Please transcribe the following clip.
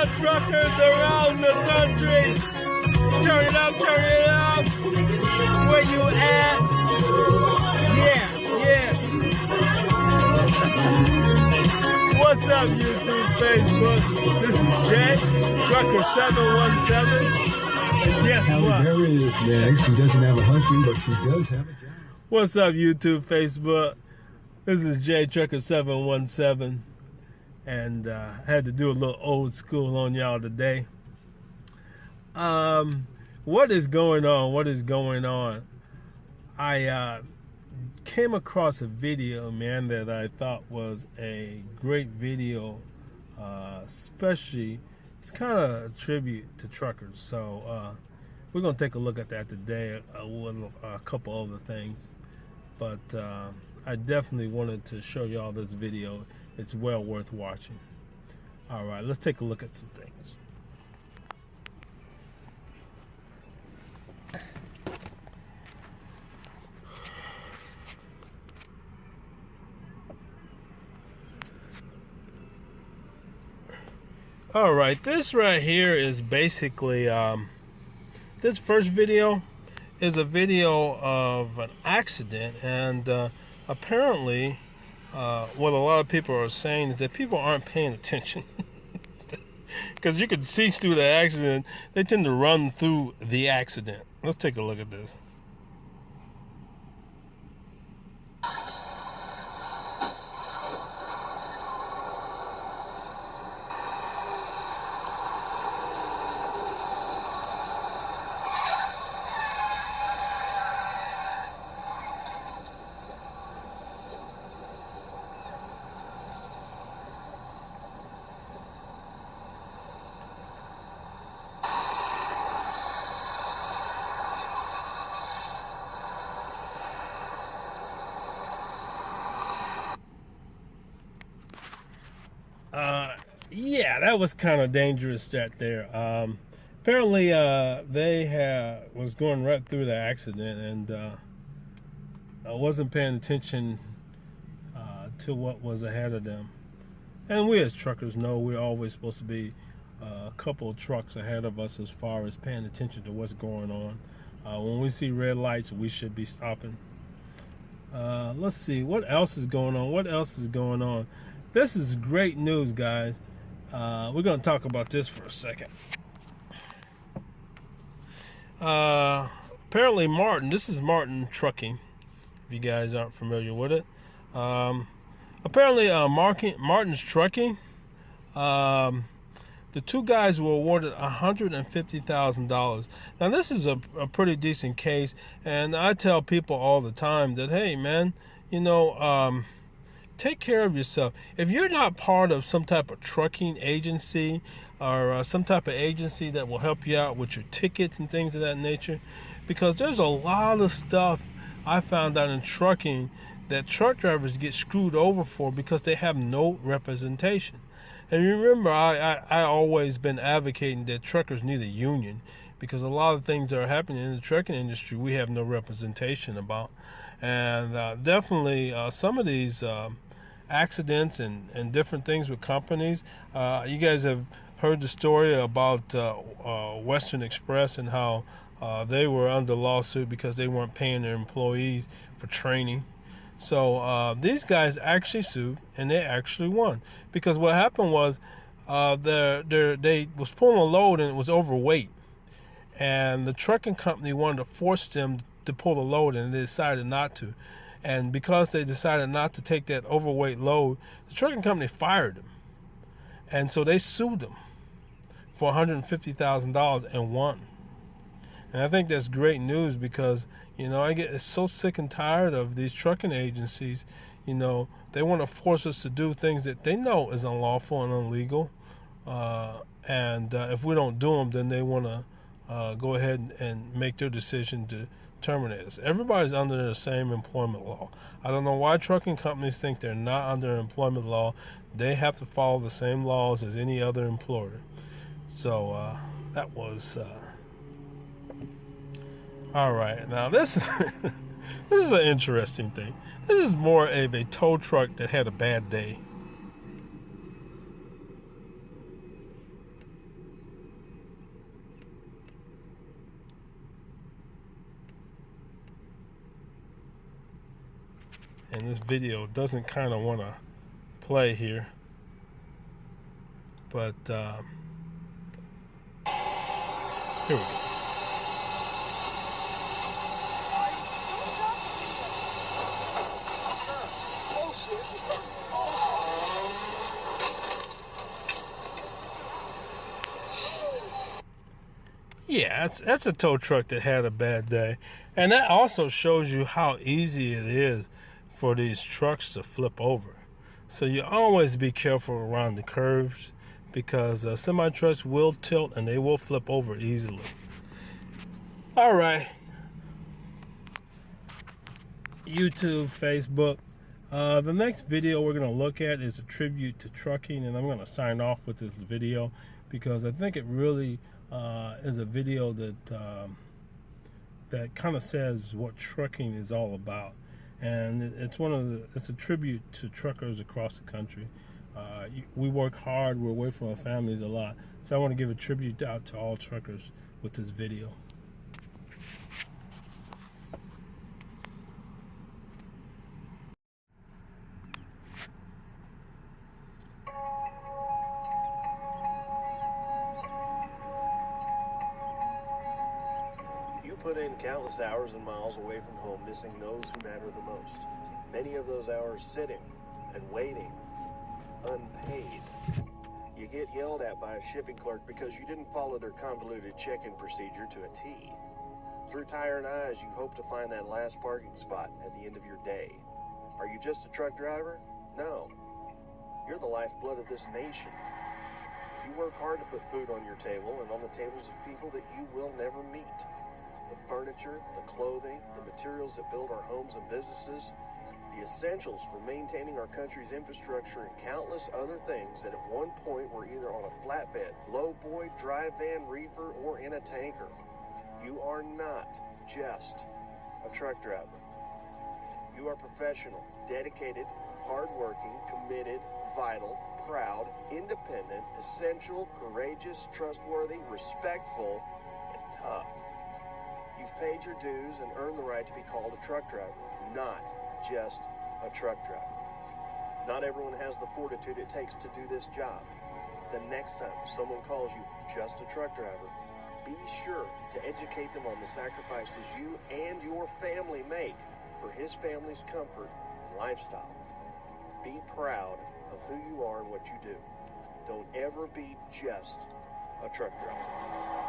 up, truckers around the country? Turn it up, turn it up. Where you at? Yeah, yeah. What's up, YouTube, Facebook? This is Jay, Trucker717. And guess Halle what? Berry is next. She doesn't have a husband, but she does have a job. What's up, YouTube, Facebook? This is Jay, Trucker717. And I had to do a little old school on y'all today. What is going on? What is going on? I came across a video, man, that I thought was a great video. Especially, it's kind of a tribute to truckers. So we're going to take a look at that today with a couple other things. But I definitely wanted to show y'all this video. It's well worth watching. All right, let's take a look at some things. All right, this right here is basically, this first video is a video of an accident, and apparently what a lot of people are saying is that people aren't paying attention. Because you can see through the accident, they tend to run through the accident. Let's take a look at this. Yeah, that was kind of dangerous right there. Apparently, they was going right through the accident, and I wasn't paying attention to what was ahead of them. And we as truckers know we're always supposed to be a couple of trucks ahead of us as far as paying attention to what's going on. When we see red lights, we should be stopping. Let's see, what else is going on? What else is going on? This is great news, guys. We're going to talk about this for a second. Apparently this is Martin Trucking, if you guys aren't familiar with it. Apparently Martin's Trucking, the two guys were awarded $150,000. Now this is a pretty decent case, and I tell people all the time that, hey man, you know, take care of yourself. If you're not part of some type of trucking agency or some type of agency that will help you out with your tickets and things of that nature, because there's a lot of stuff I found out in trucking that truck drivers get screwed over for because they have no representation. And remember, I always been advocating that truckers need a union, because a lot of things that are happening in the trucking industry we have no representation about. And definitely some of these accidents and different things with companies. You guys have heard the story about Western Express and how they were under lawsuit because they weren't paying their employees for training. So these guys actually sued, and they actually won, because what happened was they was pulling a load and it was overweight, and the trucking company wanted to force them to pull the load, and they decided not to. And because they decided not to take that overweight load, the trucking company fired them. And so they sued them for $150,000 and won. And I think that's great news, because, you know, I get so sick and tired of these trucking agencies. You know, they want to force us to do things that they know is unlawful and illegal. And if we don't do them, then they want to go ahead and make their decision to terminate us. Everybody's under the same employment law. I don't know why trucking companies think they're not under employment law. They have to follow the same laws as any other employer. So that was all right. Now this this is an interesting thing. This is more of a tow truck that had a bad day. and this video doesn't kind of want to play here, but here we go. Yeah, that's a tow truck that had a bad day. And that also shows you how easy it is for these trucks to flip over. So you always be careful around the curves, because semi-trucks will tilt and they will flip over easily. All right. YouTube, Facebook. The next video we're going to look at is a tribute to trucking, and I'm going to sign off with this video because I think it really is a video that that kind of says what trucking is all about, and it's a tribute to truckers across the country. We work hard, we're away from our families a lot, so I want to give a tribute out to all truckers with this video. You put in countless hours and miles away from home, missing those who matter the most. Many of those hours sitting and waiting, unpaid. You get yelled at by a shipping clerk because you didn't follow their convoluted check-in procedure to a T. Through tired eyes, you hope to find that last parking spot at the end of your day. Are you just a truck driver? No. You're the lifeblood of this nation. You work hard to put food on your table and on the tables of people that you will never meet. The furniture, the clothing, the materials that build our homes and businesses, the essentials for maintaining our country's infrastructure, and countless other things that at one point were either on a flatbed, lowboy, dry van, reefer, or in a tanker. You are not just a truck driver. You are professional, dedicated, hardworking, committed, vital, proud, independent, essential, courageous, trustworthy, respectful, and tough. You've paid your dues and earned the right to be called a truck driver, not just a truck driver. Not everyone has the fortitude it takes to do this job. The next time someone calls you just a truck driver, be sure to educate them on the sacrifices you and your family make for his family's comfort and lifestyle. Be proud of who you are and what you do. Don't ever be just a truck driver.